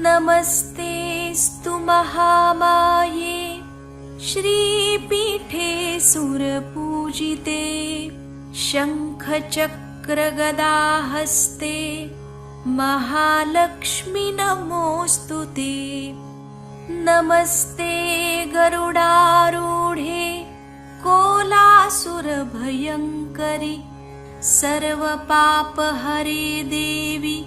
नमस्तेऽस्तु महामाये श्रीपीठे सुरपूजिते शङ्खचक्रगदाहस्ते महालक्ष्मी नमोऽस्तु ते। नमस्ते गरुडारूढे कोलासुरभयङ्करि सर्वपापहरे देवी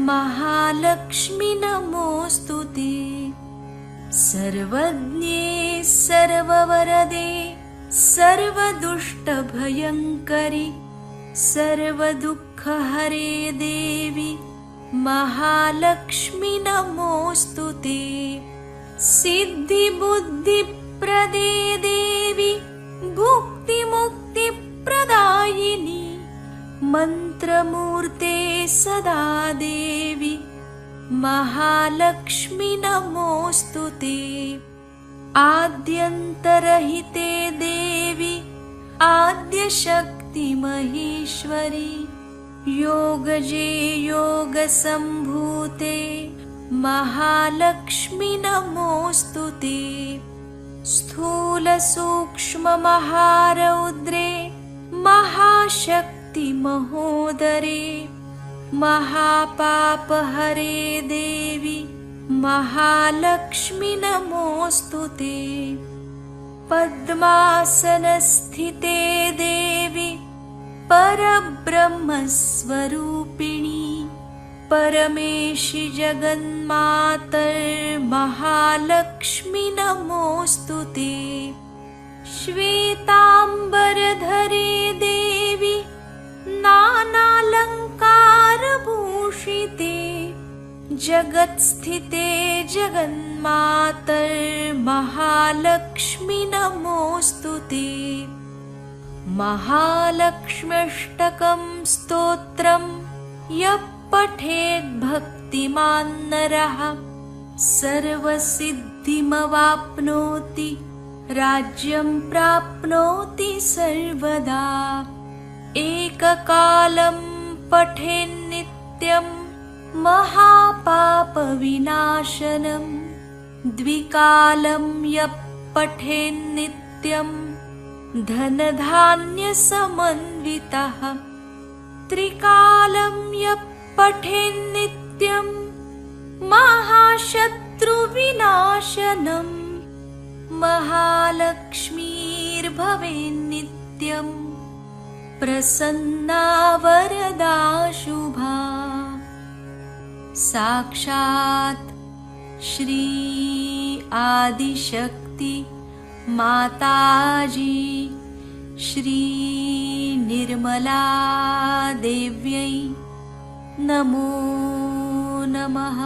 महालक्ष्मी नमोऽस्तु ते। सर्वज्ञे सर्ववरदे सर्वदुष्टभयङ्करि सर्वदुःखहरे देवी महालक्ष्मी नमोऽस्तु ते। सिद्धिबुद्धिप्रदे देवी भुक्तिमुक्तिप्रदायिनी मन्त्रमूर्ते सदा देवी महालक्ष्मी नमोऽस्तु ते। आद्यन्तरहिते देवी आद्यशक्ति महेश्वरी योगजे योगसम्भूते महालक्ष्मी नमोऽस्तु ते। स्थूलसूक्ष्ममहारौद्रे महाशक्ति महोदरे महापापहरे देवी महालक्ष्मी नमोऽस्तु ते। पद्मासनस्थिते देवी परब्रह्मस्वरूपिणी परमेशि जगन्मातर्महालक्ष्मी नमोऽस्तु ते। श्वेताम्बरधरे देवी नानालङ्कारभूषिते जगत्स्थिते जगन्मातर्महालक्ष्मी नमोऽस्तु ते। महालक्ष्म्यष्टकं स्तोत्रं यः पठेद्भक्तिमान् नरः सर्वसिद्धिमवाप्नोति राज्यं प्राप्नोति सर्वदा। एककालं पठेन्नित्यं महापापविनाशनं द्विकालं यः पठेन्नित्यं धनधान्यसमन्वितः त्रिकालं यः पठेन्नित्यं महाशत्रुविनाशनं महालक्ष्मीर्भवेन्नित्यं प्रसन्ना वरदा शुभा। साक्षात् श्री आदिशक्ति माताजी श्री निर्मला देव्यै नमो नमः।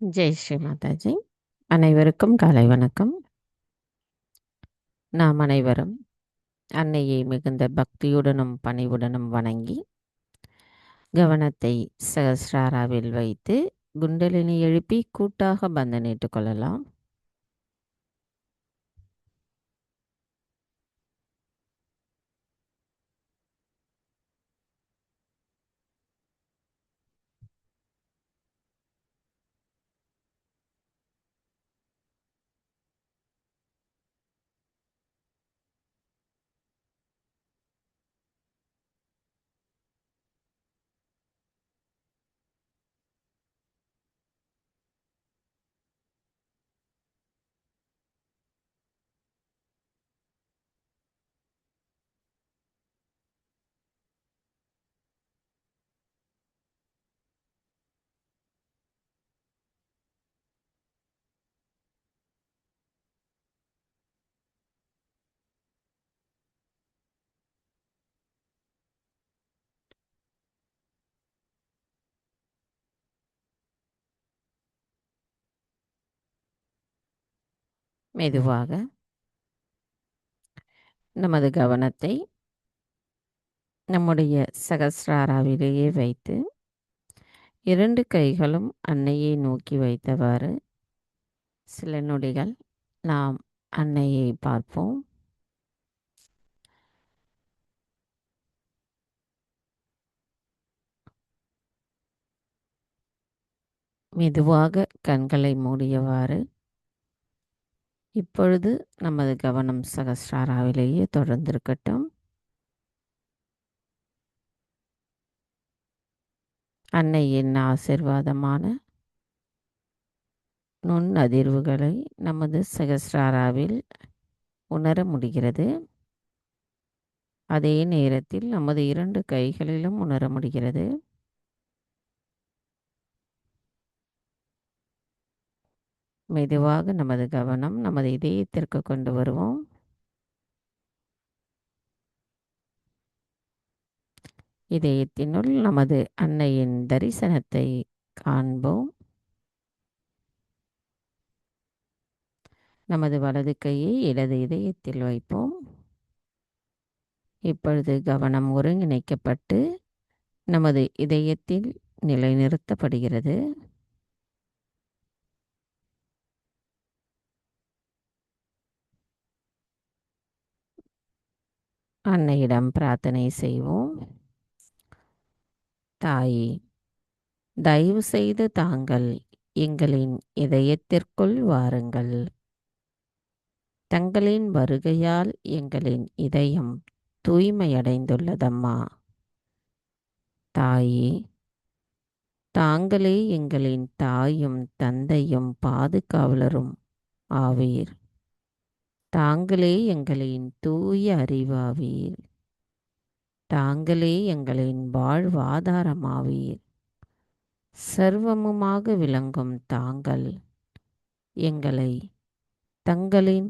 ஜெய் ஸ்ரீ மாதாஜி. அனைவருக்கும் காலை வணக்கம். நாம் அனைவரும் அன்னையை மிகுந்த பக்தியுடனும் பணிவுடனும் வணங்கி கவனத்தை சகஸ்ராராவில் வைத்து குண்டலினி எழுப்பி கூட்டாக பந்தனிட்டுக் கொள்ளலாம். மெதுவாக நமது கவனத்தை நம்முடைய சகஸ்ராராவிலேயே வைத்து 2 கைகளும் அன்னையை நோக்கி வைத்தவாறு சில நொடிகள் நாம் அன்னையை பார்ப்போம். மெதுவாக கண்களை மூடியவாறு இப்பொழுது நமது கவனம் சகஸ்ராராவிலேயே தொடர்ந்திருக்கட்டும். அன்னையின் ஆசிர்வாதமான நுண் அதிர்வுகளை நமது சகஸ்ராராவில் உணர முடிகிறது. அதே நேரத்தில் நமது 2 கைகளிலும் உணர முடிகிறது. மெதுவாக நமது கவனம் நமது இதயத்திற்கு கொண்டு வருவோம். இதயத்தினுள் நமது அன்னையின் தரிசனத்தை காண்போம். நமது வலது கையை இடது இதயத்தில் வைப்போம். இப்பொழுது கவனம் ஒருங்கிணைக்கப்பட்டு நமது இதயத்தில் நிலைநிறுத்தப்படுகிறது. அன்னையிடம் பிரார்த்தனை செய்வோம். தாயே, தயவு செய்து தாங்கள் எங்களின் இதயத்திற்குள் வாருங்கள். தங்களின் வருகையால் எங்களின் இதயம் தூய்மையடைந்துள்ளதம்மா. தாயே, தாங்களே எங்களின் தாயும் தந்தையும் பாதுகாவலரும் ஆவீர். தாங்களே எங்களின் தூய அறிவாவீர். தாங்களே எங்களின் வாழ்வாதாரமாவீர். சர்வமுமாக விளங்கும் தாங்கள் எங்களை தங்களின்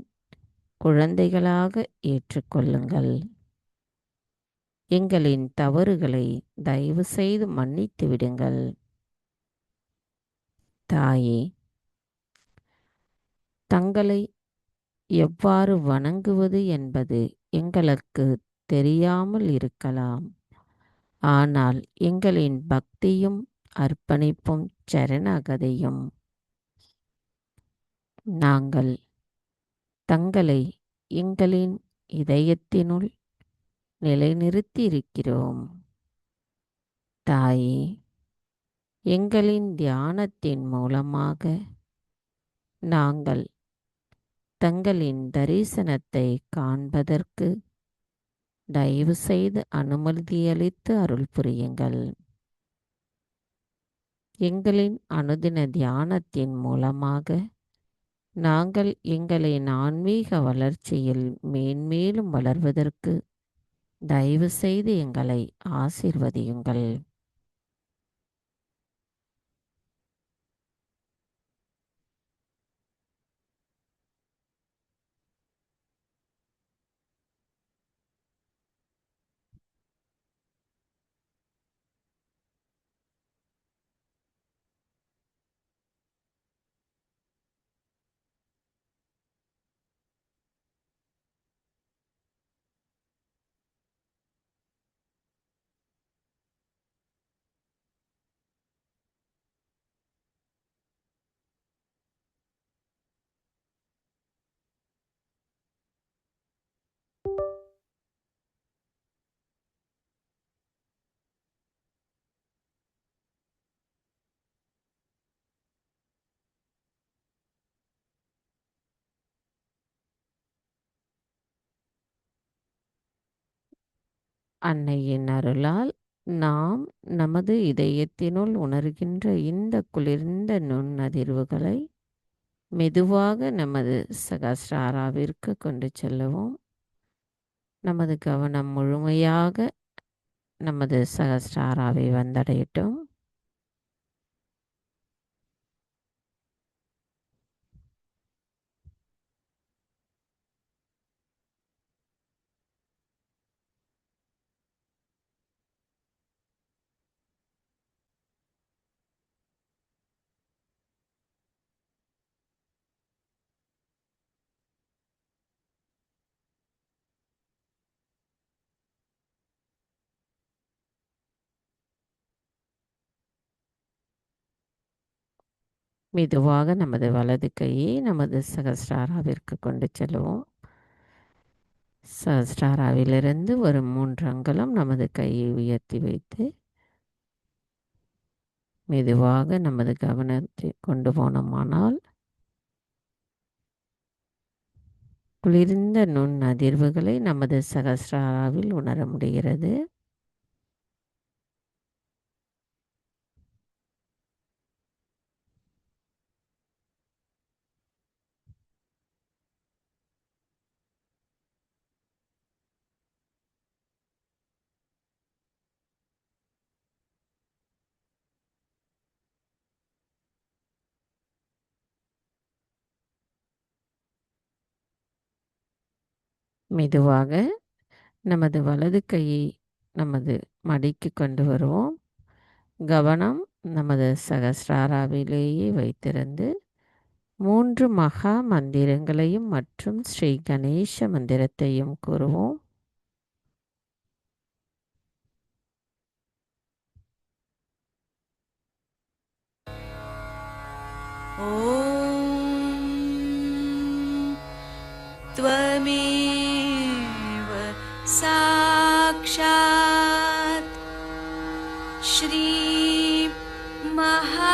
குழந்தைகளாக ஏற்றுக்கொள்ளுங்கள். எங்களின் தவறுகளை தயவு செய்து மன்னித்து விடுங்கள். தாயே, தங்களை எவ்வாறு வணங்குவது என்பது எங்களுக்கு தெரியாமல் இருக்கலாம். ஆனால் எங்களின் பக்தியும் அர்ப்பணிப்பும் சரணாகதியும் நாங்கள் தங்களை எங்களின் இதயத்தினுள் நிலைநிறுத்தி இருக்கிறோம். தாயே, எங்களின் தியானத்தின் மூலமாக நாங்கள் தங்களின் தரிசனத்தை காண்பதற்கு தயவு செய்து அனுமதியளித்து அருள் புரியுங்கள். எங்களின் அனுதின தியானத்தின் மூலமாக நாங்கள் எங்களின் ஆன்மீக வளர்ச்சியில் மேன்மேலும் வளர்வதற்கு தயவு செய்து எங்களை ஆசீர்வதியுங்கள். அன்னையின் அருளால் நாம் நமது இதயத்தினுள் உணர்கின்ற இந்த குளிர்ந்த நுண்ணதிர்வுகளை மெதுவாக நமது சகஸ்ராராவிற்கு கொண்டு செல்லுவோம். நமது கவனம் முழுமையாக நமது சகஸ்ராராவை வந்தடையட்டும். மெதுவாக நமது வலது கையை நமது சகஸ்ராராவிற்கு கொண்டு செல்வோம். சகஸ்ராராவிலிருந்து ஒரு 3 அங்குலம் நமது கையை உயர்த்தி வைத்து மெதுவாக நமது கவனத்தை கொண்டு போனோமானால் குளிர்ந்த நுண் அதிர்வுகளை நமது சகஸ்ராராவில் உணர முடிகிறது. மெதுவாக நமது வலது கையை நமது மடிக்கு கொண்டு வருவோம். கவனம் நமது சகஸ்ராராவிலேயே வைத்திருந்து 3 மகா மந்திரங்களையும் மற்றும் ஸ்ரீ கணேச மந்திரத்தையும் கூறுவோம். ॐ त्वमेव साक्षात् श्री महालक्ष्मी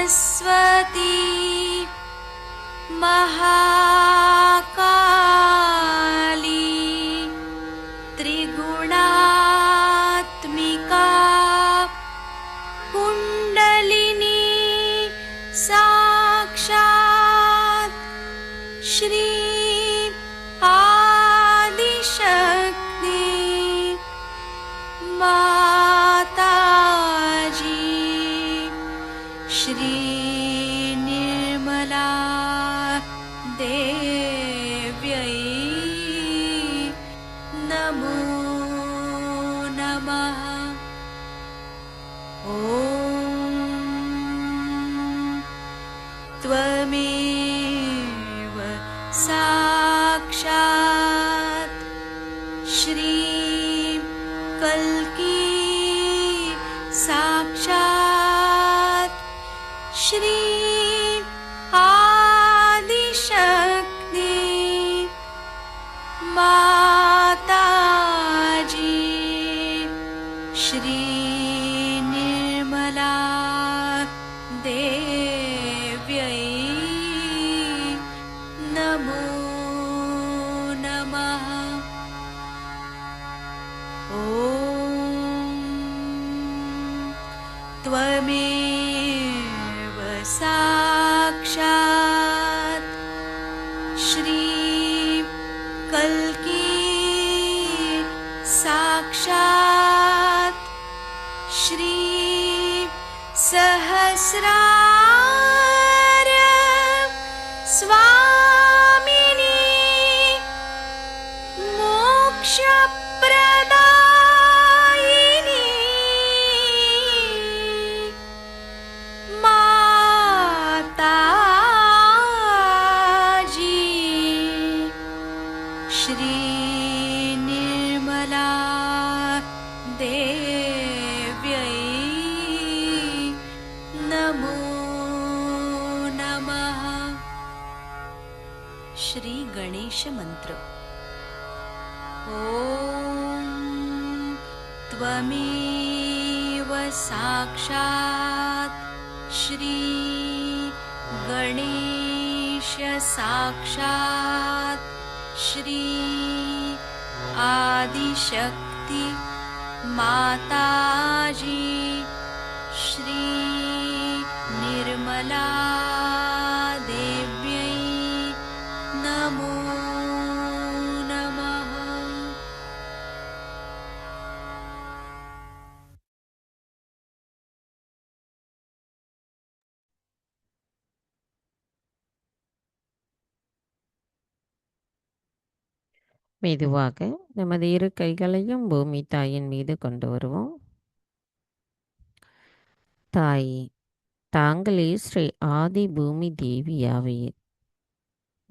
महासरस्वती महाकाली त्रिगुणात्मिका कुण्डलिनी साक्षात् श्री आदिशक्ति माताजी श्री निर्मला देव्यै नमो नमः। ॐ त्वमेव साक्षात् श्री कल्की साक्षात् श्री आदिशक्ति माताजी श्री निर्मला देव्यै नमो नमः। ॐ त्वमेव साक्षात् श्री कल्की साक्षात् श्री सहस्रार स्वामिनी मोक्षप्रदायिनी माताजी श्री निर्मला देव्यै नमो नमः। श्री गणेश मंत्र। ॐ त्वमेव साक्षात् श्री गणेश साक्षात् श्री आदिशक्ति माताजी श्री निर्मला देव्यै नमो नमः। மெதுவாக நமது இரு கைகளையும் பூமி தாயின் மீது கொண்டு வருவோம். தாயே, தாங்களே ஸ்ரீ ஆதி பூமி தேவியாவே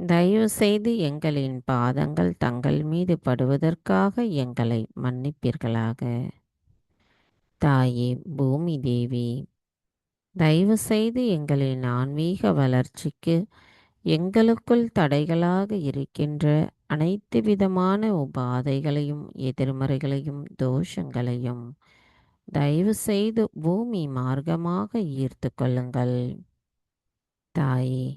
தயவு செய்து எங்களின் பாதங்கள் தங்கள் மீது படுவதற்காக எங்களை மன்னிப்பீர்களாக. தாயே பூமி தேவி, தயவு செய்து எங்களின் ஆன்மீக வளர்ச்சிக்கு எங்களுக்குள் தடைகளாக இருக்கின்ற அனைத்து விதமான உபாதைகளையும் எதிர்மறைகளையும் தோஷங்களையும் தயவு செய்து பூமி மார்க்கமாக ஈர்த்து கொள்ளுங்கள். தாயே,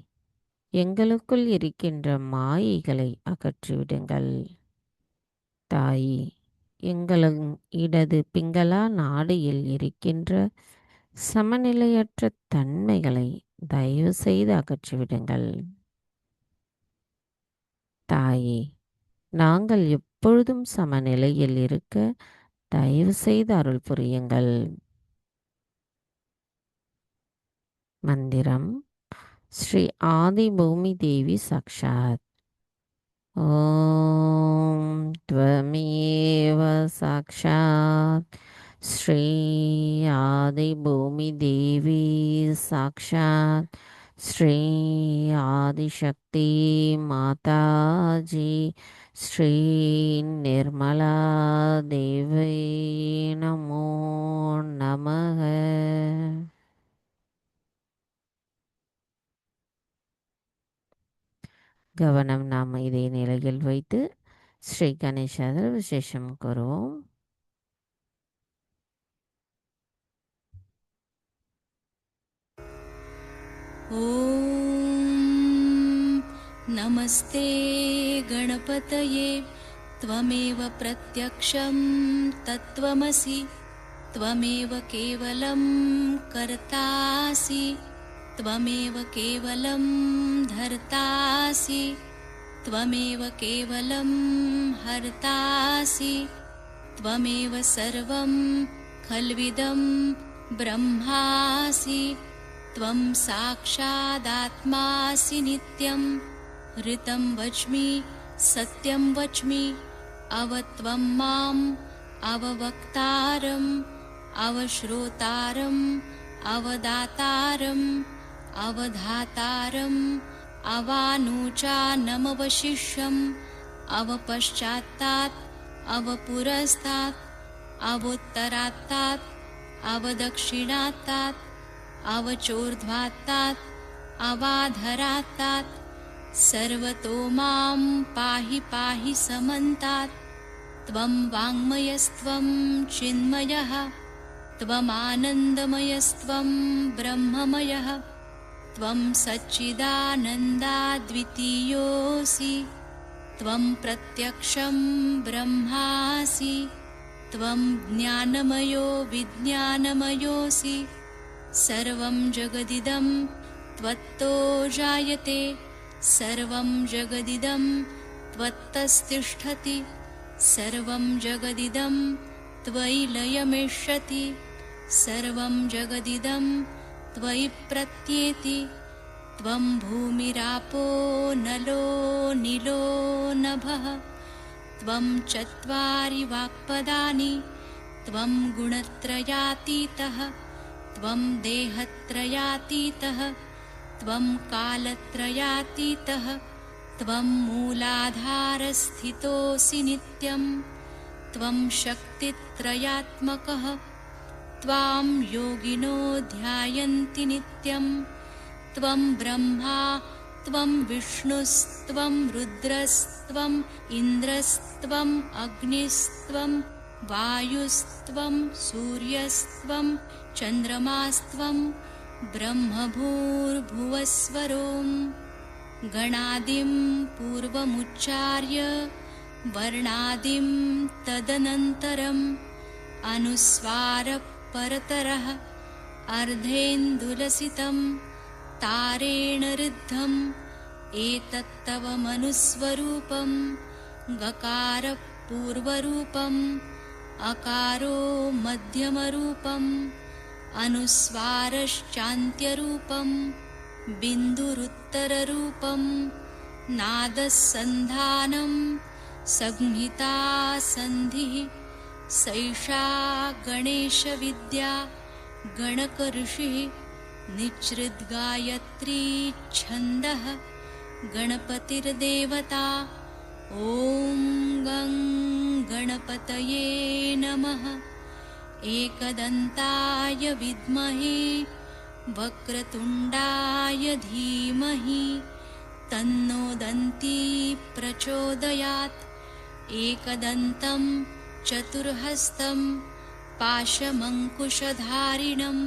எங்களுக்குள் இருக்கின்ற மாயைகளை அகற்றிவிடுங்கள். தாயே, எங்களின் இடது பிங்களா நாடியில் இருக்கின்ற சமநிலையற்ற தன்மைகளை தயவு செய்து அகற்றிவிடுங்கள். தாயே, நாங்கள் எப்பொழுதும் சமநிலையில் இருக்க தயவு செய்து அருள் புரியுங்கள். மந்திரம் ஸ்ரீ ஆதி பூமி தேவி சாக்ஷாத். ஓம் த்வமேவ சாக்ஷாத் ஸ்ரீ ஆதி பூமி தேவி சாக்ஷாத் ஸ்ரீ ஆதிசக்தி மாதாஜி ஸ்ரீ நிர்மலா தேவி நமோ நமக. கவனம் நாம் இதே நிலையில் வைத்து ஸ்ரீ கணேசர் விசேஷம் கூறுவோம். ॐ नमस्ते गणपतये त्वमेव प्रत्यक्षं तत्त्वमसि त्वमेव केवलं कर्तासि त्वमेव केवलं धर्तासि त्वमेव केवलं हर्तासि त्वमेव सर्वं खल्विदं ब्रह्मासि त्वं साक्षादात्मासि नित्यं ऋतं वच्मि सत्यं वच्मि अवत्वं माम् अववक्तारम् अवश्रोतारम् अवदातारम् अवधातारम् अवानूचानमवशिष्यम् अवपश्चात्तात् अवपुरस्तात् अवोत्तरात्तात् अवदक्षिणात्तात् अवचोर्ध्वात्तात् अवाधरात्तात् सर्वतो मां पाहि पाहि समन्तात् त्वं वाङ्मयस्त्वं चिन्मयः त्वमानन्दमयस्त्वं ब्रह्ममयः त्वं सच्चिदानन्दाद्वितीयोऽसि त्वं प्रत्यक्षं ब्रह्मासि त्वं ज्ञानमयो विज्ञानमयोऽसि सर्वं जगदिदं त्वत्तो जायते सर्वं जगदिदं त्वत्तस्तिष्ठति सर्वं जगदिदं त्वयि लयमेष्यति सर्वं जगदिदं त्वयि प्रत्येति त्वं भूमिरापो नलो नीलो नभः त्वं चत्वारि वाक्पदानि त्वं गुणत्रयातीतः त्वं देहत्रयातीतः त्वं कालत्रयातीतः त्वं मूलाधारस्थितोऽसि नित्यं त्वं शक्तित्रयात्मकः त्वां योगिनो ध्यायन्ति नित्यं त्वं ब्रह्मा त्वं विष्णुस्त्वं रुद्रस्त्वम् इन्द्रस्त्वम् अग्निस्त्वं वायुस्त्वं सूर्यस्त्वं चन्द्रमास्त्वं ब्रह्मभूर्भुवस्वरों गणादिं पूर्वमुच्चार्य वर्णादिं तदनन्तरम् अनुस्वारपरतरः अर्धेन्दुलसितं तारेण ऋद्धम् एतत्तव मनुस्वरूपं गकारपूर्वरूपम् अकारो मध्यमरूपम् अनुस्वारश्चान्त्यरूपं बिन्दुरुत्तररूपं नादसन्धानं संहिता सन्धिः सैषा गणेशविद्या गणकऋषिः निच्छृद्गायत्री छन्दः गणपतिर्देवता ॐ गं गणपतये नमः। एकदन्ताय विद्महे वक्रतुण्डाय धीमहि तन्नो दन्ती प्रचोदयात्। एकदन्तं चतुर्हस्तं पाशमङ्कुशधारिणं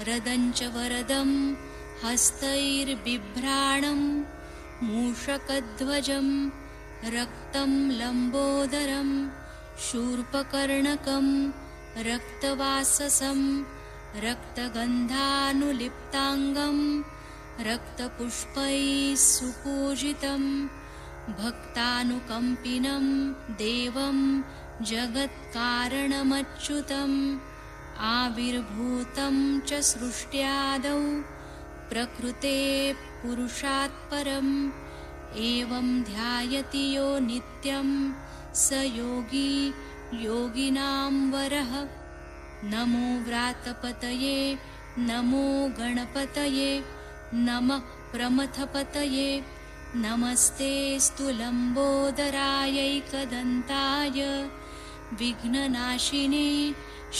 रदञ्च वरदं हस्तैर्बिभ्राणं मूषकध्वजं रक्तं लम्बोदरं शूर्पकर्णकं रक्तवाससं रक्तगन्धानुलिप्ताङ्गं रक्तपुष्पैः सुपूजितं भक्तानुकम्पिनं देवं जगत्कारणमच्युतम् आविर्भूतं च सृष्ट्यादौ प्रकृते पुरुषात् परम् एवं ध्यायति यो नित्यं स योगी योगिनां वरः। नमो व्रातपतये नमो गणपतये नमः प्रमथपतये नमस्ते लम्बोदरायैकदन्ताय विघ्ननाशिने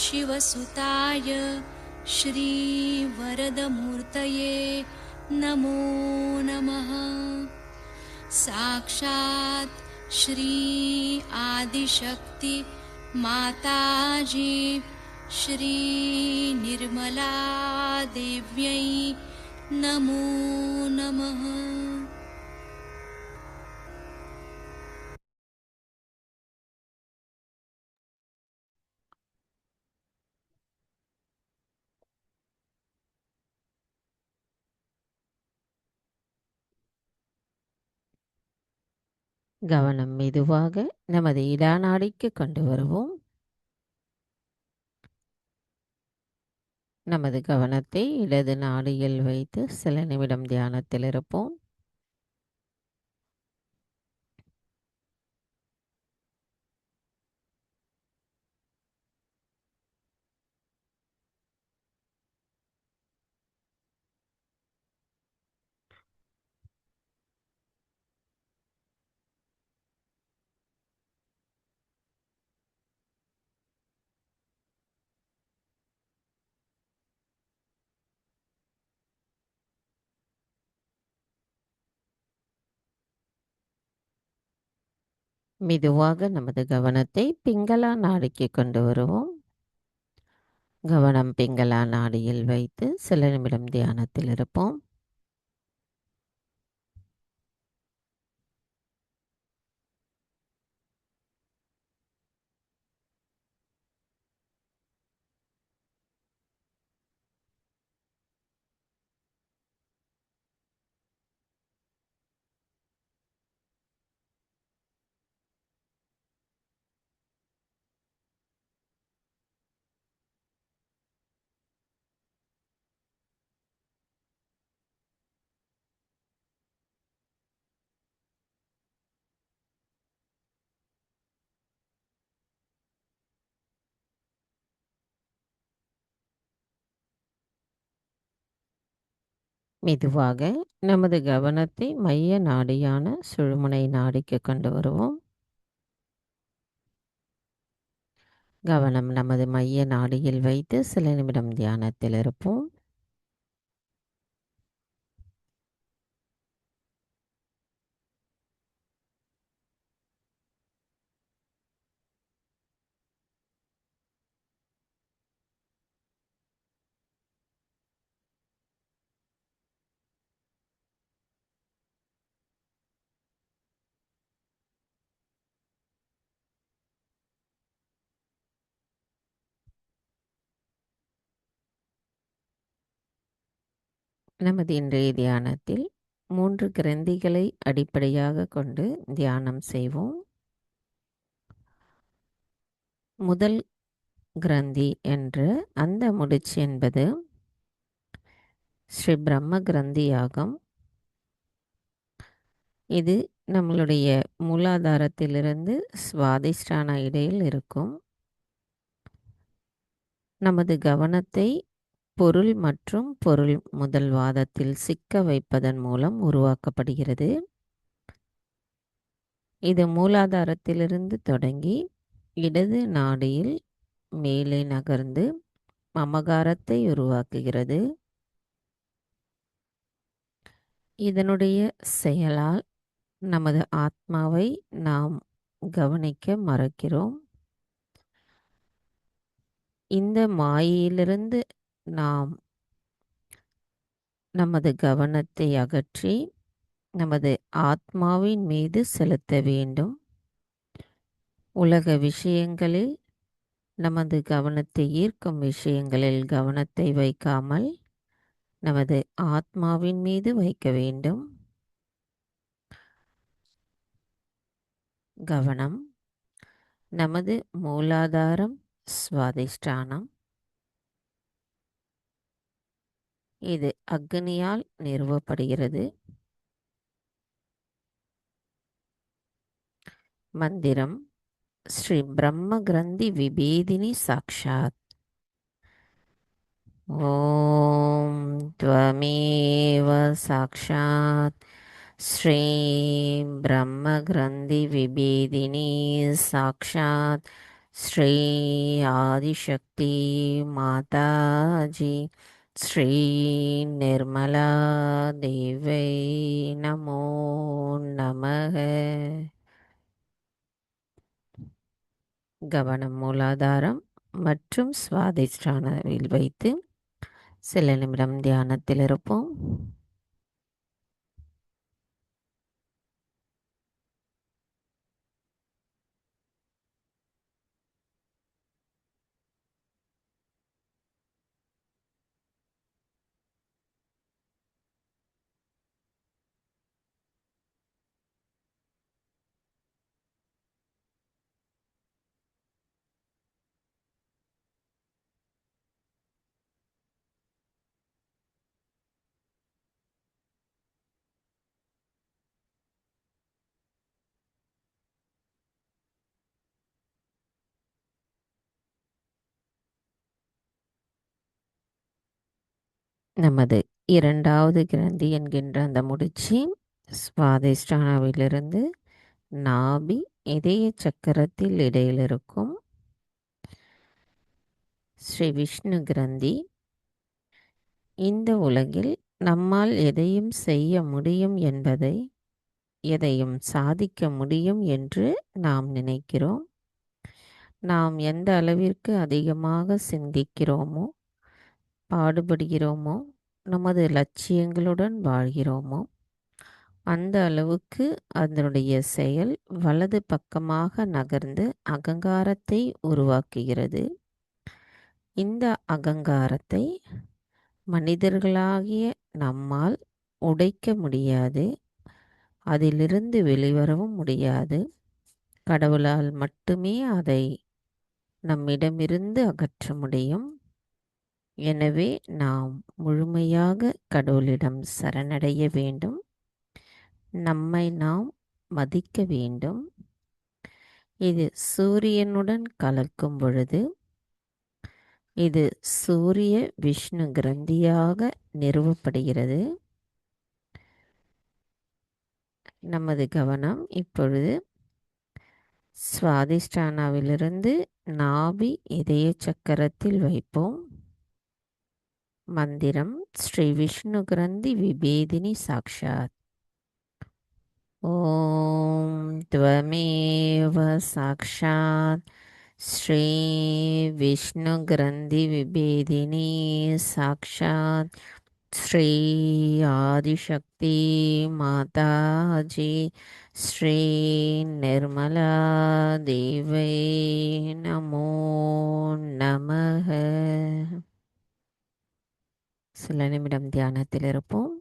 शिवसुताय श्रीवरदमूर्तये नमो नमः। साक्षात् श्री आदिशक्ति माताजी श्री निर्मला देव्यै नमो नमः। கவனம் மெதுவாக நமது இடாநாடிக்கு கொண்டு வருவோம். நமது கவனத்தை இடது நாடியில் வைத்து சில நிமிடம் தியானத்தில் இருப்போம். மெதுவாக நமது கவனத்தை பிங்களா நாடிக்கு கொண்டு வருவோம். கவனம் பிங்களா நாடியில் வைத்து சில நிமிடம் தியானத்தில் இருப்போம். மெதுவாக நமது கவனத்தை மைய நாடியான சுழுமுனை நாடிக்கு கொண்டு வருவோம். கவனம் நமது மைய நாடியில் வைத்து சில நிமிடம் தியானத்தில் இருப்போம். நமது இன்றைய தியானத்தில் 3 கிரந்திகளை அடிப்படையாக கொண்டு தியானம் செய்வோம். முதல் கிரந்தி என்ற அந்த முடிச்சு என்பது ஸ்ரீ பிரம்ம கிரந்தியாகும். இது நம்மளுடைய மூலாதாரத்திலிருந்து சுவாதிஷ்டான இடையில் இருக்கும். நமது கவனத்தை பொருள் மற்றும் பொருள் முதல் வாதத்தில் சிக்க வைப்பதன் மூலம் உருவாக்கப்படுகிறது. இது மூலாதாரத்திலிருந்து தொடங்கி இடது நாடியில் மேலே நகர்ந்து மமகாரத்தை உருவாக்குகிறது. இதனுடைய செயலால் நமது ஆத்மாவை நாம் கவனிக்க மறக்கிறோம். இந்த மாயையிலிருந்து நாம் நமது கவனத்தை அகற்றி நமது ஆத்மாவின் மீது செலுத்த வேண்டும். உலக விஷயங்களில் நமது கவனத்தை ஈர்க்கும் விஷயங்களில் கவனத்தை வைக்காமல் நமது ஆத்மாவின் மீது வைக்க வேண்டும். கவனம் நமது மூலாதாரம் சுவாதிஷ்டானம். இது அக்னியால் நிறுவப்படுகிறது. மந்திரம் ஸ்ரீ பிரம்ம கிரந்தி விபேதினி சாக்ஷாத். ஓம் த்வமேவ சாக்ஷாத் ஸ்ரீ பிரம்ம கிரந்தி விபேதினி சாக்ஷாத் ஸ்ரீ ஆதிசக்தி மாதாஜி ஸ்ரீ நிர்மலா தேவை நமோ நமக. கவனம் மூலாதாரம் மற்றும் சுவாதிஷ்டானத்தில் வைத்து சில நிமிடம் தியானத்தில் இருப்போம். நமது இரண்டாவது கிரந்தி என்கின்ற அந்த முடிச்சி சுவாதிஷ்டானாவிலிருந்து நாபி இதய சக்கரத்தில் இடையில் இருக்கும் ஸ்ரீ விஷ்ணு கிரந்தி. இந்த உலகில் நம்மால் எதையும் செய்ய முடியும் என்பதை, எதையும் சாதிக்க முடியும் என்று நாம் நினைக்கிறோம். நாம் எந்த அளவிற்கு அதிகமாக சிந்திக்கிறோமோ, பாடுபடுகிறோமோ, நமது லட்சியங்களுடன் வாழ்கிறோமோ, அந்த அளவுக்கு அதனுடைய செயல் வலது பக்கமாக நகர்ந்து அகங்காரத்தை உருவாக்குகிறது. இந்த அகங்காரத்தை மனிதர்களாகிய நம்மால் உடைக்க முடியாது. அதிலிருந்து வெளிவரவும் முடியாது. கடவுளால் மட்டுமே அதை நம்மிடமிருந்து அகற்ற முடியும். எனவே நாம் முழுமையாக கடவுளிடம் சரணடைய வேண்டும். நம்மை நாம் மதிக்க வேண்டும். இது சூரியனுடன் கலக்கும் பொழுது இது சூரிய விஷ்ணு கிரந்தியாக நிறுவப்படுகிறது. நமது கவனம் இப்பொழுது சுவாதிஷ்டானாவிலிருந்து நாபி இதய சக்கரத்தில் வைப்போம். மந்திரம் ஸ்ரீ விஷ்ணு கிரந்தி விபேதினி சாக்ஷாத். ஓம் த்வமேவ சாக்ஷாத் ஸ்ரீ விஷ்ணு கிரந்தி விபேதினி சாக்ஷாத் ஸ்ரீ ஆதிசக்தி மாதாஜி ஸ்ரீ நிர்மலா தேவை நமோ நமக. சில நிமிடம் தியானத்தில் இருப்போம்.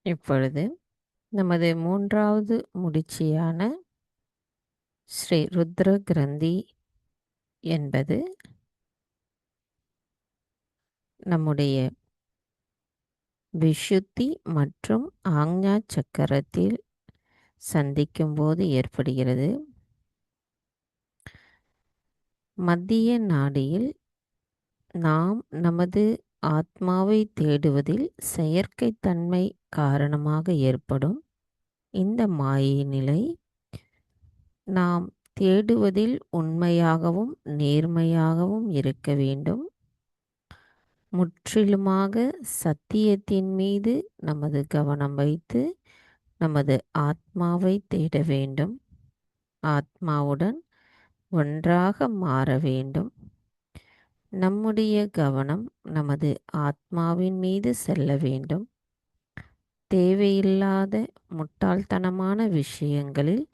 இப்பொழுது நமது மூன்றாவது முடிச்சியான ஸ்ரீ ருத்ர கிரந்தி என்பது நம்முடைய விஷுத்தி மற்றும் ஆக்ஞா சக்கரத்தில் சந்திக்கும் போது ஏற்படுகிறது. மத்திய நாடியில் நாம் நமது ஆத்மாவை தேடுவதில் செயற்கைத்தன்மை காரணமாக ஏற்படும் இந்த மாயை நிலை நாம் தேடுவதில் உண்மையாகவும் நேர்மையாகவும் இருக்க வேண்டும். முற்றிலுமாக சத்தியத்தின் மீது நமது கவனம் வைத்து நமது ஆத்மாவை தேட வேண்டும். ஆத்மாவுடன் ஒன்றாக மாற வேண்டும். நம்முடைய கவனம் நமது ஆத்மாவின் மீது செல்ல வேண்டும். தேவையில்லாத முட்டாள்தனமான விஷயங்களில்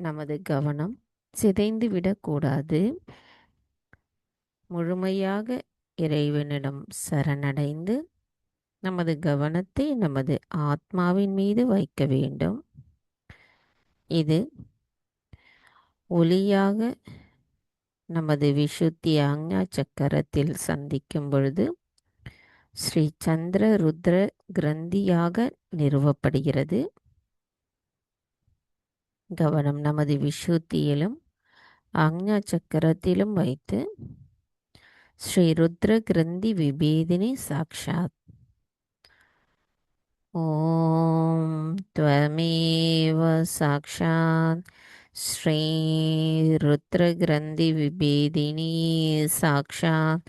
நமது கவனம் சிதைந்துவிடக்கூடாது. முழுமையாக இறைவனிடம் சரணடைந்து நமது கவனத்தை நமது ஆத்மாவின் மீது வைக்க வேண்டும். இது ஒளியாக நமது விஷுத்தி ஆக்ஞா சக்கரத்தில் சந்திக்கும் பொழுது ஸ்ரீ சந்திர ருத்ர கிரந்தியாக நிறுவப்படுகிறது. கவனம் நமது விஷுத்தியிலும் ஆக்ஞா சக்கரத்திலும் வைத்து ஸ்ரீ ருத்ர கிரந்தி விபேதினி சாக்ஷாத் ஓம் த்வமேவ சாக்ஷாத் ஸ்ரீ ருத்ர கிரந்தி விபேதினி சாக்ஷாத்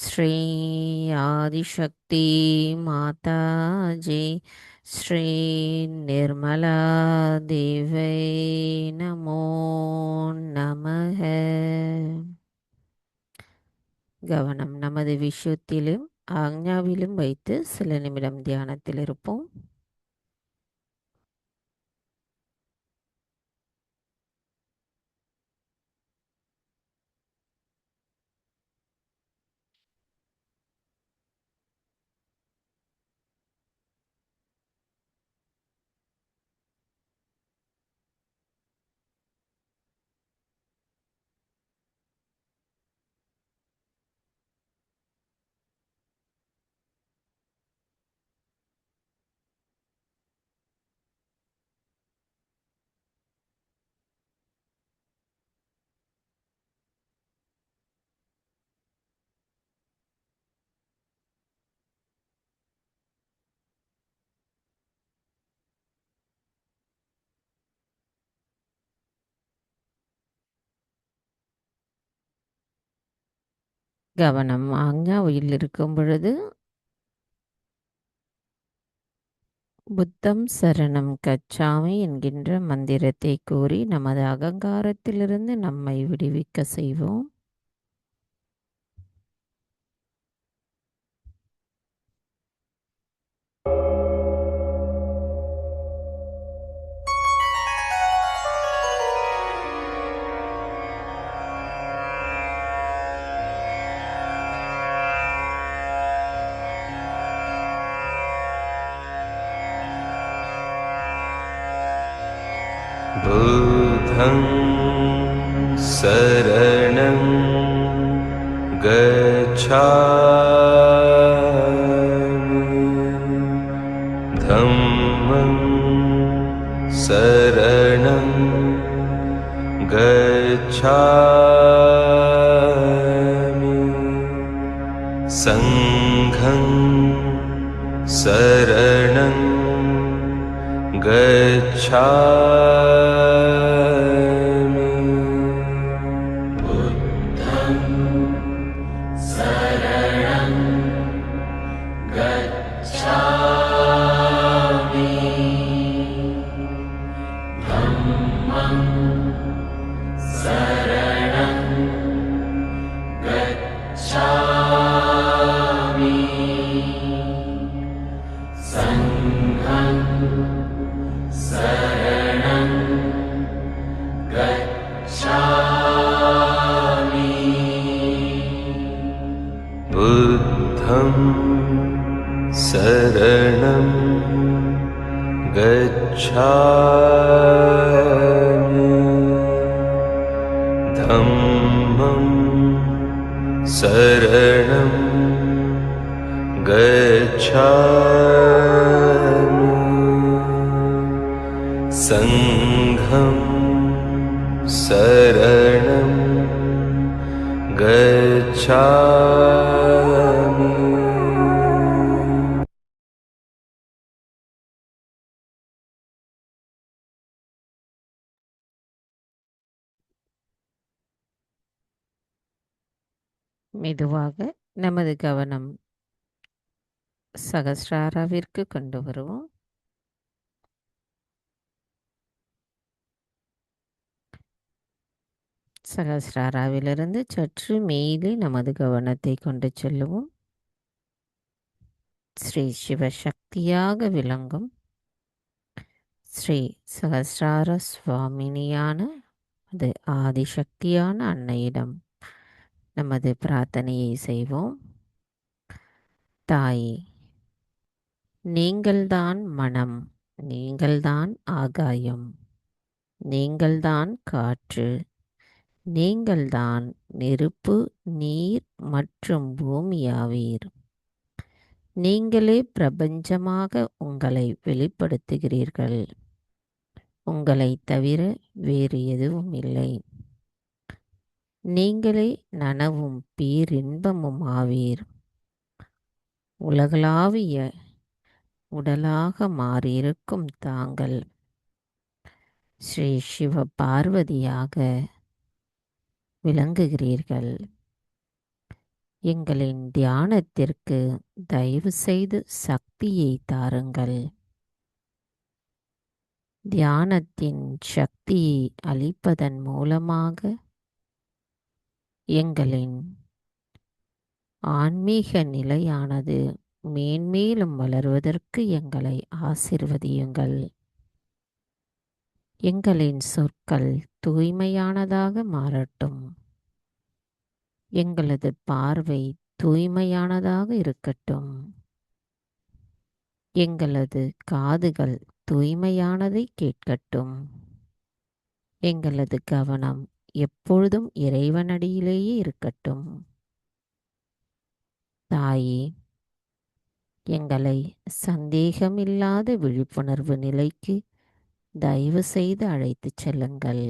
ஸ்ரீ ஆதிசக்தி மாதாஜி ஸ்ரீ நிர்மலா தேவை நமோ நமஹ. கவனம் நமது விஷயத்திலும் ஆக்ஞாவிலும் வைத்து சில நிமிடம் தியானத்தில் இருப்போம். கவனம் ஆக்ஞாவில் இருக்கும் பொழுது புத்தம் சரணம் கச்சாமி என்கின்ற மந்திரத்தை கூறி நமது அகங்காரத்திலிருந்து நம்மை விடுவிக்க செய்வோம். बुद्धं शरणं गच्छामि धम्मं शरणं गच्छामि संघं शरणं गच्छामि बुद्धं शरणं गच्छामि धम्मं शरणं गच्छामि संघं शरणं गच्छामि धम्मं शरणं गच्छामि संघं शरणं गच्छामि। மெதுவாக நமது கவனம் சகஸ்ராராவிற்கு கொண்டு வருவோம். சகஸ்ராராவிலிருந்து சற்று மேலே நமது கவனத்தை கொண்டு செல்லுவோம். ஸ்ரீ சிவசக்தியாக விளங்கும் ஸ்ரீ சகஸ்ரார சுவாமினியான அது ஆதிசக்தியான அன்னையிடம் நமது பிரார்த்தனையை செய்வோம். தாயே, நீங்கள்தான் மனம், நீங்கள்தான் ஆகாயம், நீங்கள்தான் காற்று, நீங்கள்தான் நெருப்பு, நீர் மற்றும் பூமியாவீர். நீங்களே பிரபஞ்சமாக உங்களை வெளிப்படுத்துகிறீர்கள். உங்களை தவிர வேறு எதுவும் இல்லை. நீங்களே நனவும் பேரின்பமும் ஆவீர். உலகளாவிய உடலாக மாறியிருக்கும் தாங்கள் ஸ்ரீ சிவ பார்வதியாக விளங்குகிறீர்கள். எங்களின் தியானத்திற்கு தயவு செய்து சக்தியை தாருங்கள். தியானத்தின் சக்தியை அளிப்பதன் மூலமாக எங்களின் ஆன்மீக நிலையானது மேன்மேலும் வளர்வதற்கு எங்களை ஆசிர்வதியுங்கள். எங்களின் சொற்கள் தூய்மையானதாக மாறட்டும். எங்களது பார்வை தூய்மையானதாக இருக்கட்டும். எங்களது காதுகள் தூய்மையானதை கேட்கட்டும். எங்களது கவனம் எப்பொழுதும் இறைவனடியிலேயே இருக்கட்டும். தாயே, எங்களை சந்தேகமில்லாத விழிப்புணர்வு நிலைக்கு தயவு செய்து அழைத்துச் செல்லுங்கள்.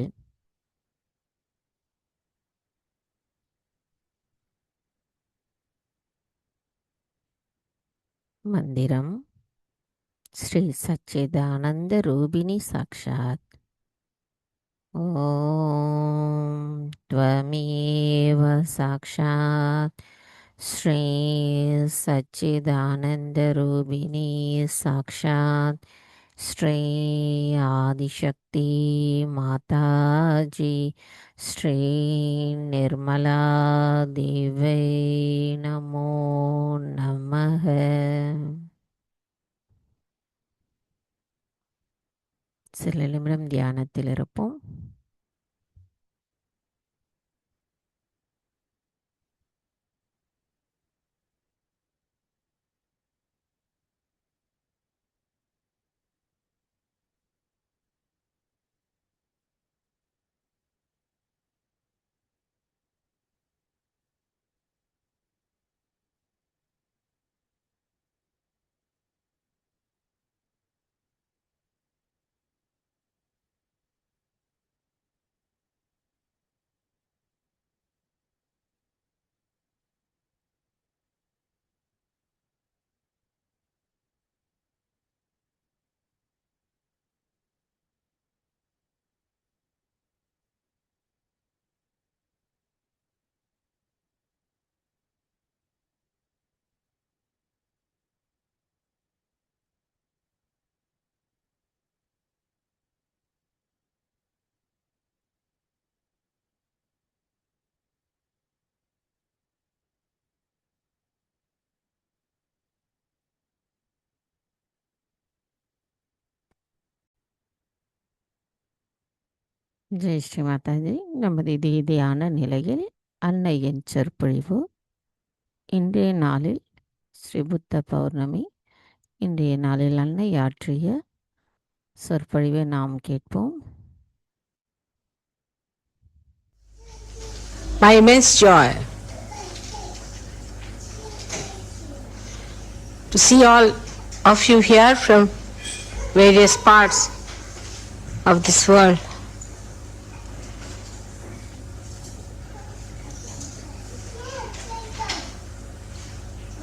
மந்திரம் ஸ்ரீ சச்சிதானந்த ரூபிணி சாக்ஷாத். ஓம் த்வமேவ சாக்ஷாத் ஸ்ரீ சச்சிதானந்த ரூபிணி சாக்ஷாத் ஸ்ரீ ஆதிசக்தி மாதாஜி ஸ்ரீ நிர்மலா தேவை நமோ நமः. சில நிமிடம் தியானத்தில் இருப்போம். ஜெய் ஸ்ரீ மாதாஜி. நமது இதே தியான நிலையில் அன்னையின் சொற்பொழிவு. இன்றைய நாளில் ஸ்ரீ புத்த பௌர்ணமி. இன்றைய நாளில் அன்னை ஆற்றிய சொற்பொழிவை நாம் கேட்போம். My immense joy to see all of you here from various parts of this world.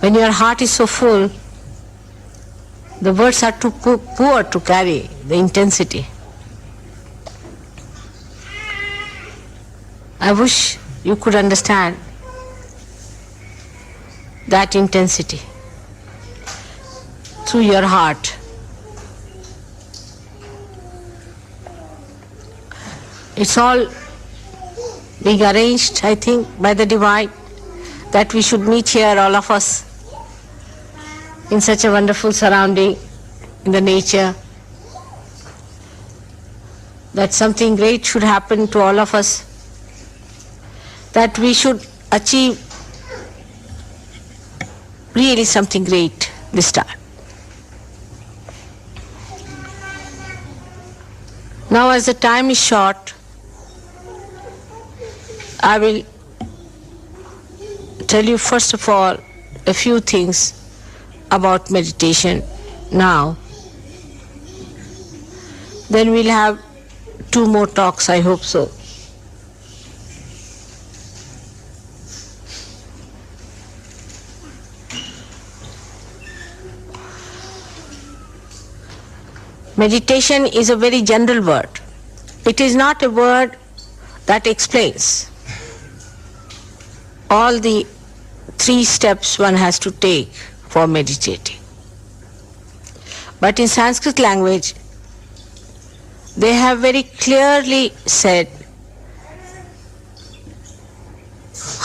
When your heart is so full, the words are too poor to carry the intensity. I wish you could understand that intensity through your heart. It's all being arranged, I think, by the Divine, that we should meet here, all of us, in such a wonderful surrounding, in the nature, that something great should happen to all of us, that we should achieve really something great this time. Now, as the time is short, I will tell you first of all a few things about meditation now. Then we'll have 2 more talks, I hope so. Meditation is a very general word. It is not a word that explains all the 3 steps one has to take for meditating. But in Sanskrit language, they have very clearly said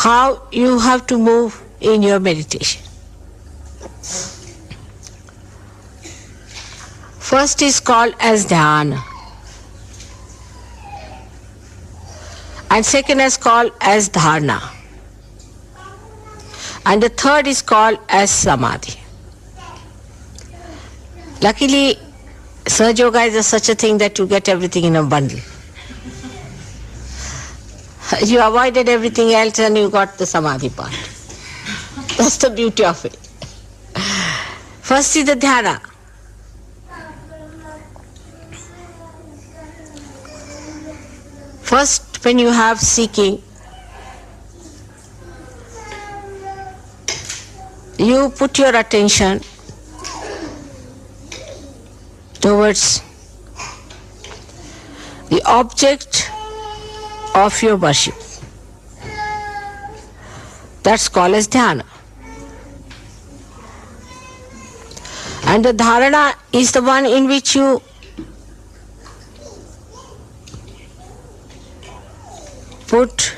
how you have to move in your meditation. First is called as dhyana, and second is called as dharana, and the third is called as samadhi. Luckily, Sahaja Yoga is such a thing that you get everything in a bundle. You avoided everything else and you got the samadhi part. That's the beauty of it. First is the dhyana. First, when you have seeking, you put your attention towards the object of your worship. That's called as dhyana. And the dharana is the one in which you put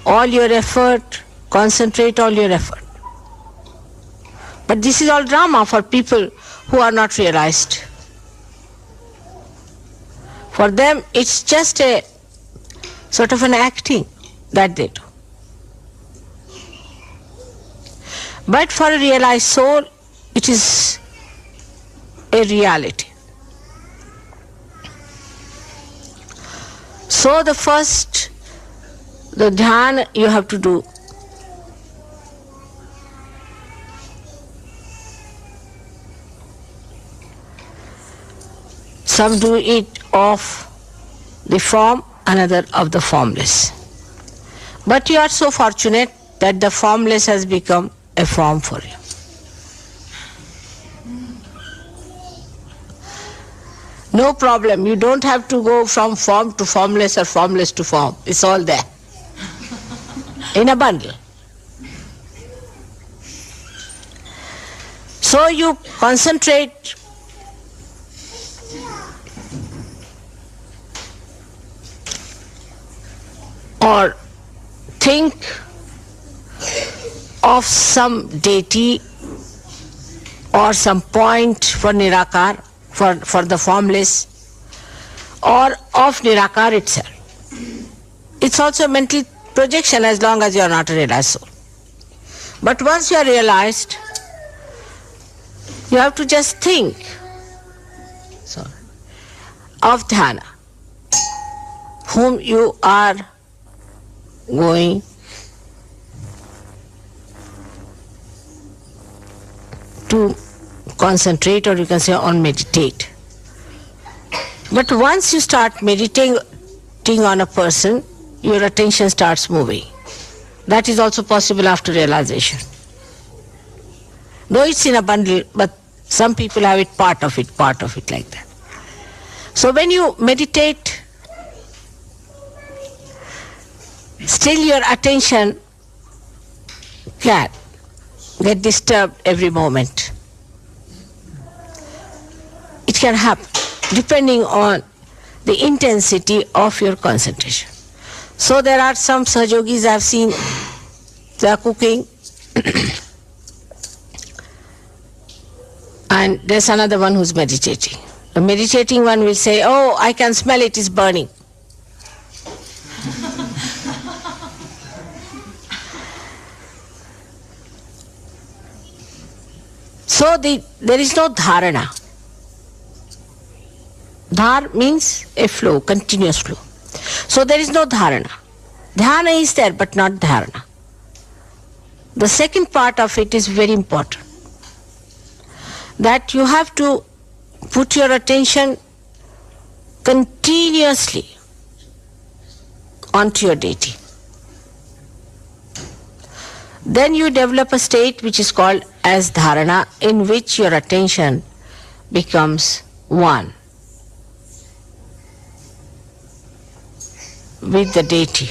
all your effort, concentrate all your effort. But this is all drama for people who are not realized. For them, it's just a sort of an acting that they do. But for a realized soul, it is a reality. So the first, the dhyana you have to do. Some do it of the form, another of the formless. But you are so fortunate that the formless has become a form for you. No problem, you don't have to go from form to formless or formless to form. It's all there in a bundle. So you concentrate or think of some deity or some point for Nirakar, for the formless, or of Nirakar itself. It's also a mental projection as long as you are not a realized soul. But once you are realized, you have to just think. So, of dhyana, whom you are going to concentrate, or you can say on meditate. But once you start meditating on a person, your attention starts moving. That is also possible after realization. Though it's in a bundle, but some people have it part of it like that. So when you meditate, still your attention can get disturbed every moment. It can happen depending on the intensity of your concentration. So there are some Sahajogis I have seen, they are cooking and there's another one who's meditating. The meditating one will say, "Oh, I can smell it is burning." So there is no dharana. Dhar means a flow, continuous flow. So there is no dharana. Dhyana is there, but not dharana. The second part of it is very important. That you have to put your attention continuously onto your deity. Then you develop a state which is called as dharana, in which your attention becomes one with the deity.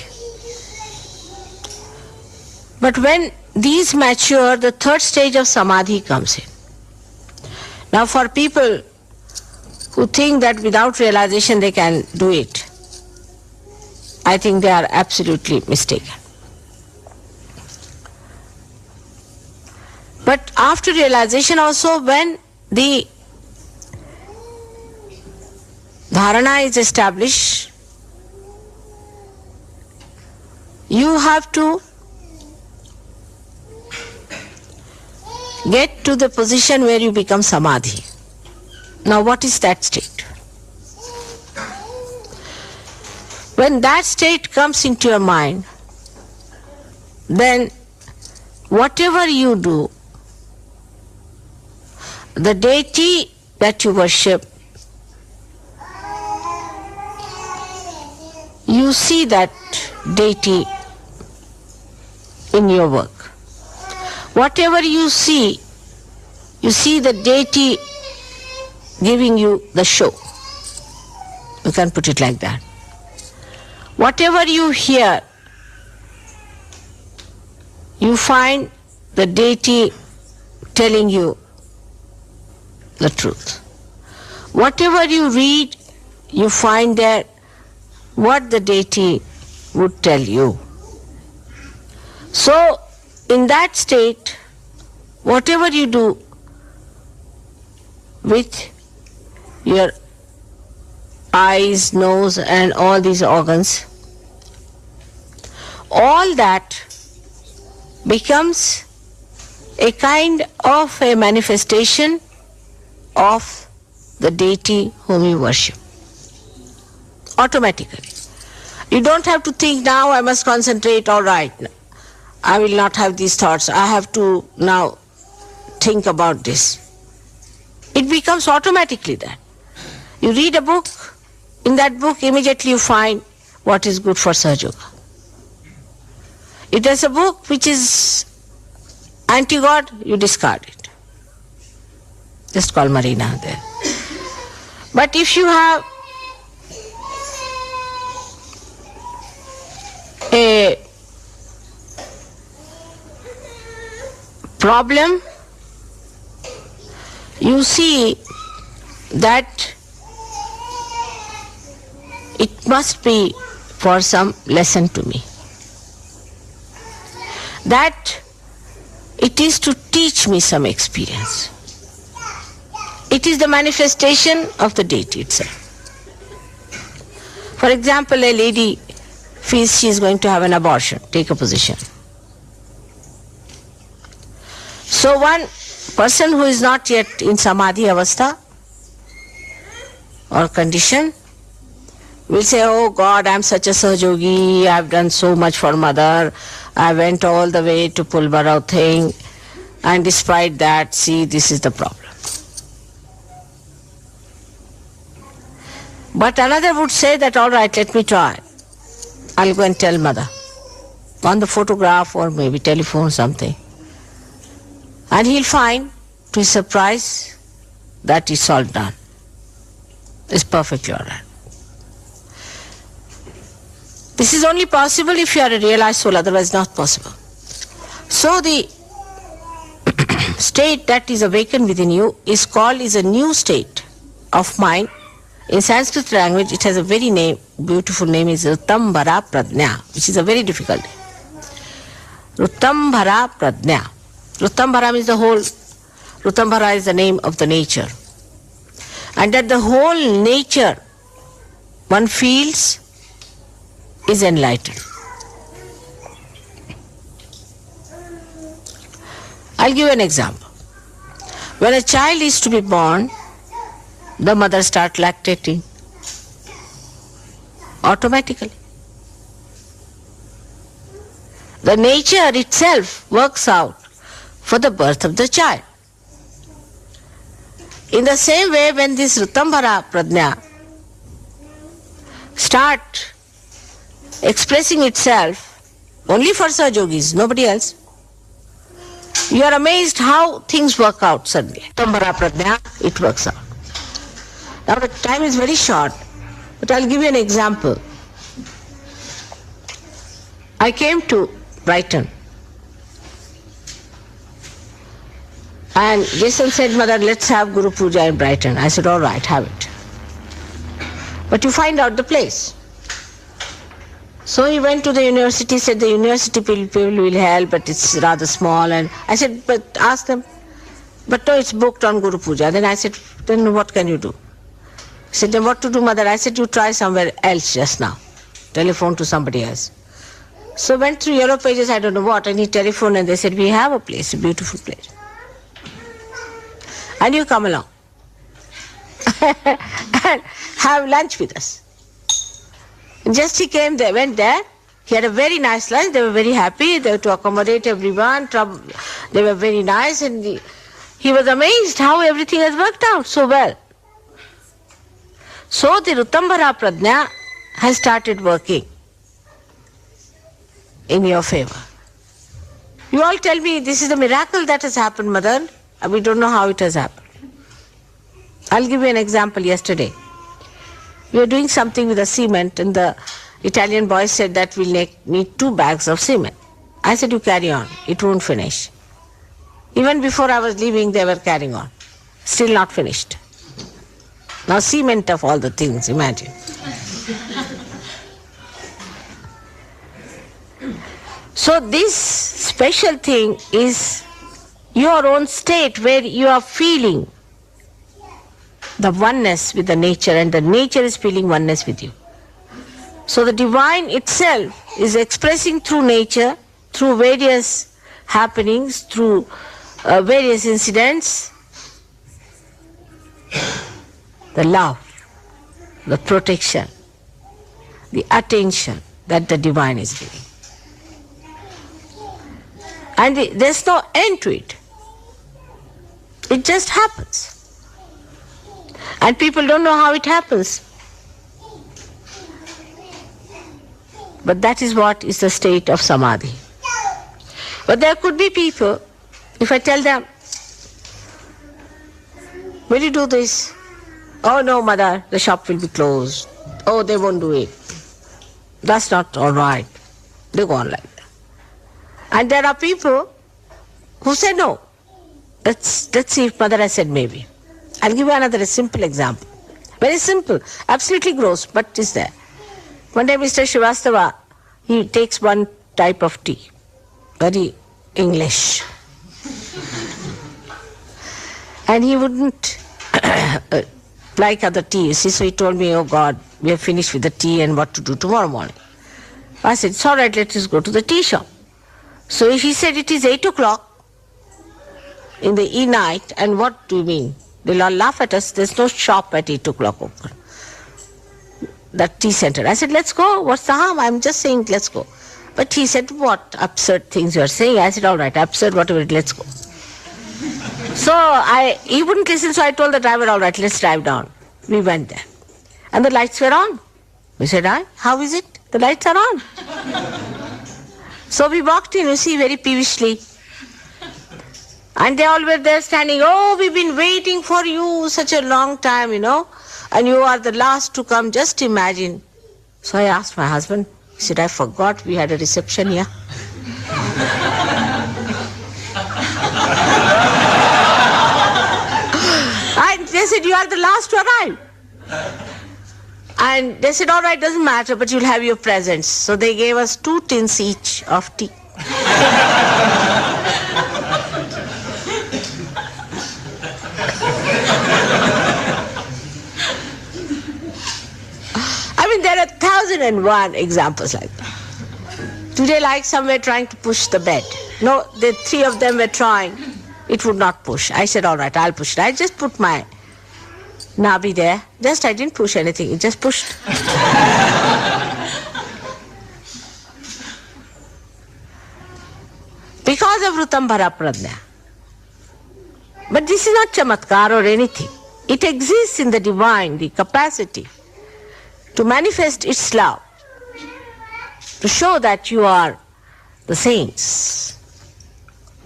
But when these mature, the third stage of samadhi comes in. Now for people who think that without realization they can do it, I think they are absolutely mistaken. But after realization also, when the dharana is established, you have to get to the position where you become samadhi. Now what is that state? When that state comes into your mind, then whatever you do, the deity that you worship, you see that deity in your work. Whatever you see the deity giving you the show. You can put it like that. Whatever you hear, you find the deity telling you the truth. Whatever you read, you find there what the deity would tell you. So, in that state, whatever you do with your eyes, nose and all these organs, all that becomes a kind of a manifestation of the deity whom you worship. Automatically. You don't have to think, now I must concentrate, all right, I will not have these thoughts, I have to now think about this. It becomes automatically that. You read a book, in that book immediately you find what is good for Sahaja Yoga. If there's a book which is anti-God, you discard it. Just call Marina there. But if you have a problem, you see that it must be for some lesson to me. That it is to teach me some experience. It is the manifestation of the deity itself. For example, a lady feels she is going to have an abortion, take a position. So one person who is not yet in samadhi avastha or condition We'll say, oh God, I'm such a Sahajogi, I've done so much for mother, I went all the way to Pulbarao thing, and despite that, see, this is the problem. But another would say that, all right, let me try. I'll go and tell mother on the photograph or maybe telephone something. And he'll find, to his surprise, that it's all done. It's perfectly all right. This is only possible if you are a realized soul, otherwise not possible. So the state that is awakened within you is a new state of mind. In Sanskrit language, it has a very beautiful name, is Rutambhara Pradnya, which is a very difficult name. Rutambhara Pradnya. Rutambhara means the whole. Rutambhara is the name of the nature. And that the whole nature one feels is enlightened. I'll give you an example. When a child is to be born, the mother starts lactating automatically. The nature itself works out for the birth of the child. In the same way, when this Rutambhara Pradnya start expressing itself only for Sahajogis, nobody else, you are amazed how things work out suddenly. Rutambhara Pradnya, it works out. Now the time is very short, but I'll give you an example. I came to Brighton and Jason said, Mother, let's have Guru Puja in Brighton. I said, all right, have it. But you find out the place. So he went to the university, said the university people will help, but it's rather small. And I said, but ask them. But no, it's booked on Guru Puja. Then I said, then what can you do? He said, then what to do, Mother? I said, you try somewhere else just now. Telephone to somebody else. So went through Yellow Pages, I don't know what, and he telephoned and they said, we have a place, a beautiful place. And you come along and have lunch with us. Just he came there, went there, he had a very nice lunch, they were very happy, they were to accommodate everyone, they were very nice, and he was amazed how everything has worked out so well. So the Rutambhara Pradnya has started working in your favor. You all tell me, this is a miracle that has happened, Mother. We don't know how it has happened. I'll give you an example. Yesterday, we were doing something with the cement and the Italian boy said that we'll need 2 bags of cement. I said, you carry on, it won't finish. Even before I was leaving, they were carrying on. Still not finished. Now cement of all the things, imagine. So this special thing is your own state where you are feeling the oneness with the nature and the nature is feeling oneness with you. So the divine itself is expressing through nature, through various happenings, through various incidents, the love, the protection, the attention that the divine is giving. And there's no end to it. It just happens. And people don't know how it happens. But that is what is the state of samadhi. But there could be people, if I tell them, will you do this? Oh no, Mother, the shop will be closed. Oh, they won't do it. That's not all right. They go on like that. And there are people who say no. Let's see if Mother has said maybe. I'll give you another simple example. Very simple, absolutely gross, but it's there. One day Mr. Srivastava, he takes one type of tea, very English. And he wouldn't like other tea, you see, so he told me, oh God, we have finished with the tea and what to do tomorrow morning. I said, it's all right, let us go to the tea shop. So he said, it is 8 o'clock in the night, and what do you mean? They'll all laugh at us, there's no shop at 8 o'clock open. that tea center. I said, let's go. What's the harm? I'm just saying, let's go. But he said, what absurd things you are saying? I said, all right, absurd, whatever, let's go. So he wouldn't listen, so I told the driver, all right, let's drive down. We went there. And the lights were on. We said, how is it? The lights are on. So we walked in, you see, very peevishly. And they all were there standing, oh, we've been waiting for you such a long time, and you are the last to come, just imagine. So I asked my husband, he said, I forgot we had a reception here. And they said, you are the last to arrive. And they said, all right, doesn't matter, but you'll have your presents. So they gave us 2 tins each of tea. I mean, there are 1,001 examples like that. Today, like some were trying to push the bed. No, the 3 of them were trying. It would not push. I said, all right, I'll push it. I just put my nabi there. I didn't push anything. It just pushed. Because of Rutambhara Pradnya. But this is not chamatkar or anything. It exists in the divine, the capacity to manifest its love, to show that you are the saints.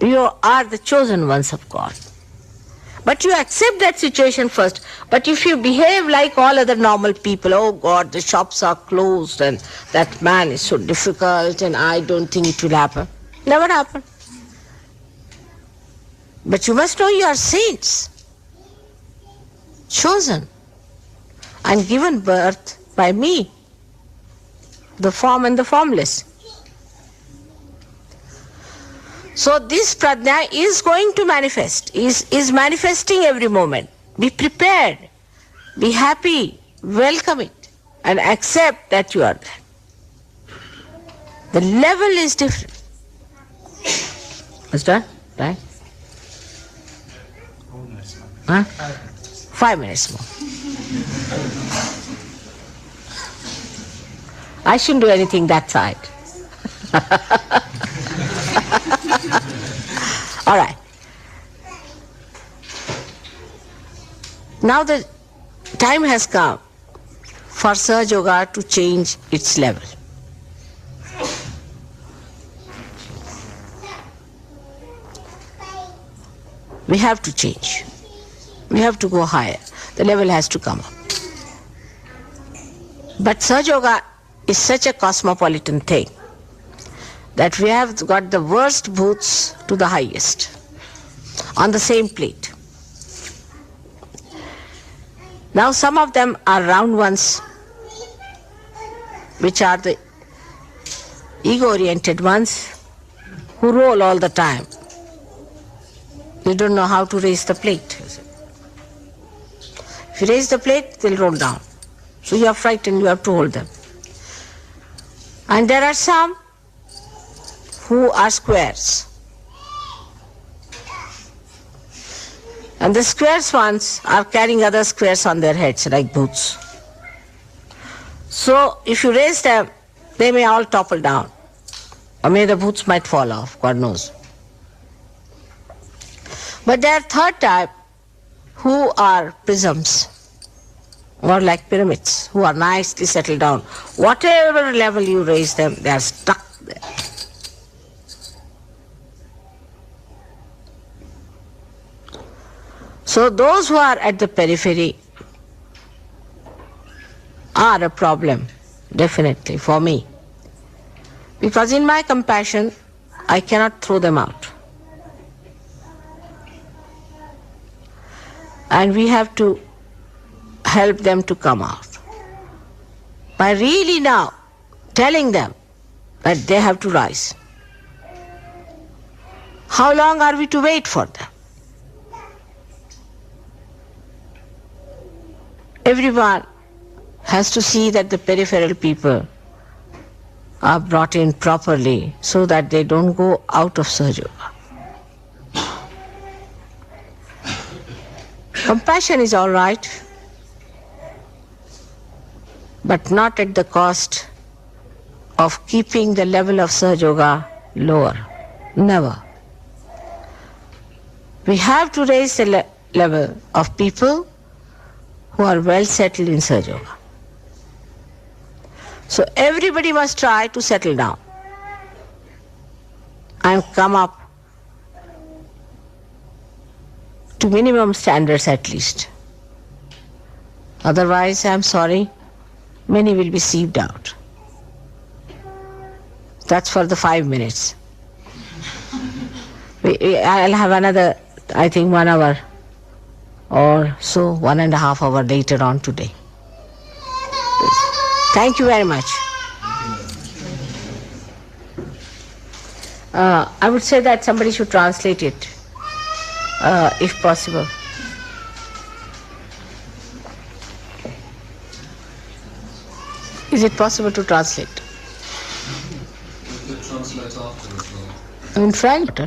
You are the chosen ones of God. But you accept that situation first. But if you behave like all other normal people, oh God, the shops are closed and that man is so difficult and I don't think it will happen. Never happen. But you must know you are saints, chosen and given birth by me, the form and the formless. So this pradnya is going to manifest, is manifesting every moment. Be prepared, be happy, welcome it, and accept that you are there. The level is different. What's that? Right? 5 minutes more. I shouldn't do anything that side. All right. Now the time has come for Sahaja Yoga to change its level. We have to change. We have to go higher. The level has to come up. But Sahaja Yoga is such a cosmopolitan thing that we have got the worst bhoots to the highest on the same plate. Now some of them are round ones, which are the ego-oriented ones who roll all the time. You don't know how to raise the plate. If you raise the plate, they'll roll down. So you are frightened, you have to hold them. And there are some who are squares. And the squares ones are carrying other squares on their heads like boots. So if you raise them, they may all topple down. Or maybe the boots might fall off, God knows. But there are third type who are prisms, or like pyramids, who are nicely settled down. Whatever level you raise them, they are stuck there. So those who are at the periphery are a problem, definitely, for me. Because in my compassion, I cannot throw them out. And we have to help them to come out by really now telling them that they have to rise. How long are we to wait for them? Everyone has to see that the peripheral people are brought in properly so that they don't go out of Sahaja Yoga. Compassion is all right, but not at the cost of keeping the level of Sahaja Yoga lower. Never. We have to raise the level of people who are well settled in Sahaja Yoga. So everybody must try to settle down and come up to minimum standards at least. Otherwise, I'm sorry, many will be sieved out. That's for the 5 minutes. I'll have another, I think, 1 hour or so, 1.5 hours later on today. Thank you very much. I would say that somebody should translate it, if possible. Is it possible to translate? Translate afterwards. In French,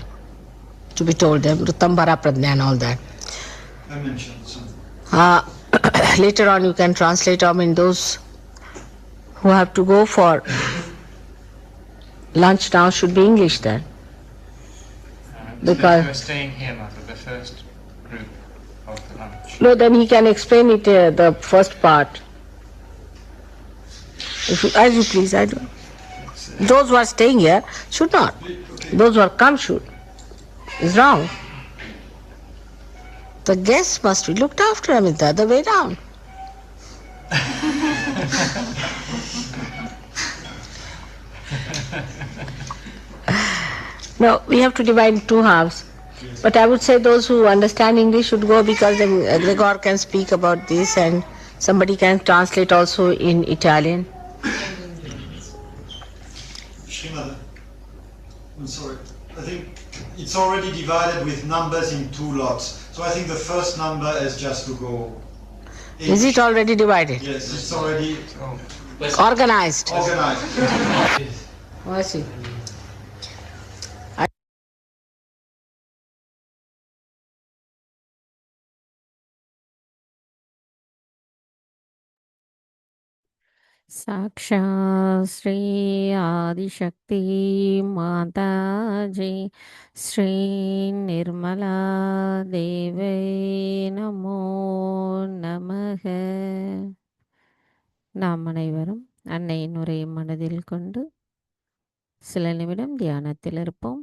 to be told them, Rutambara Pradnya and all that. I mentioned some. Later on you can translate, I mean, those who have to go for lunch now should be English then. Because we're staying here, Mother, the first group of the lunch. no, then he can explain it, the first part. If you, as you please, I don't. Those who are staying here should not. Those who are come should. It's wrong. The guests must be looked after, I mean, the other way down. No, we have to divide in 2 halves. But I would say those who understand English should go, because then Gregor can speak about this and somebody can translate also in Italian. Srimad, I'm sorry. I think it's already divided with numbers in 2 lots. So I think the first number is just to go. Is it already divided? Yes, it's already Organized. organized. Oh, I see. साक्षा Shri Adishakti माताजी श्री निर्मला देवे நமோ நமக. நாம் அனைவரும் அன்னையின் உரையை மனதில் கொண்டு சில நிமிடம் தியானத்தில் இருப்போம்.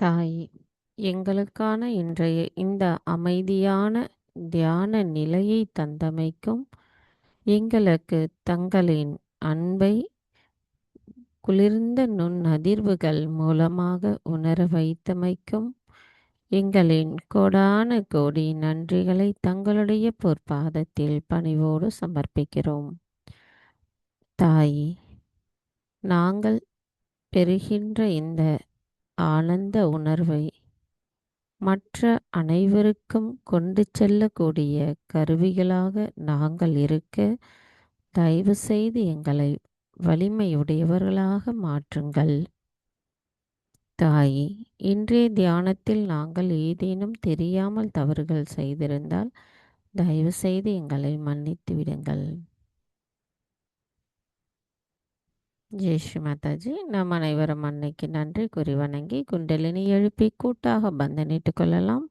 தாயே, எங்களுக்கான இன்றைய இந்த அமைதியான தியான நிலையை தந்தமைக்கும், எங்களுக்கு தங்களின் அன்பை குளிர்ந்த நுண்ணதிர்வுகள் மூலமாக உணர வைத்தமைக்கும் எங்களின் கோடான கோடி நன்றிகளை தங்களுடைய பொற்பாதத்தில் பணிவோடு சமர்ப்பிக்கிறோம். தாயே, நாங்கள் பெறுகின்ற இந்த ஆனந்த உணர்வை மற்ற அனைவருக்கும் கொண்டு செல்லக்கூடிய கருவிகளாக நாங்கள் இருக்க தயவு செய்து எங்களை வலிமையுடையவர்களாக மாற்றுங்கள். தாயே, இன்றைய தியானத்தில் நாங்கள் ஏதேனும் தெரியாமல் தவறுகள் செய்திருந்தால் தயவு செய்து எங்களை மன்னித்து விடுங்கள். ஜெய் ஸ்ரீ மாதாஜி. நாம் அனைவரும் அன்னைக்கு நன்றி கூறி வணங்கி குண்டலினி எழுப்பி கூட்டாக பந்தனிட்டுக் கொள்ளலாம்.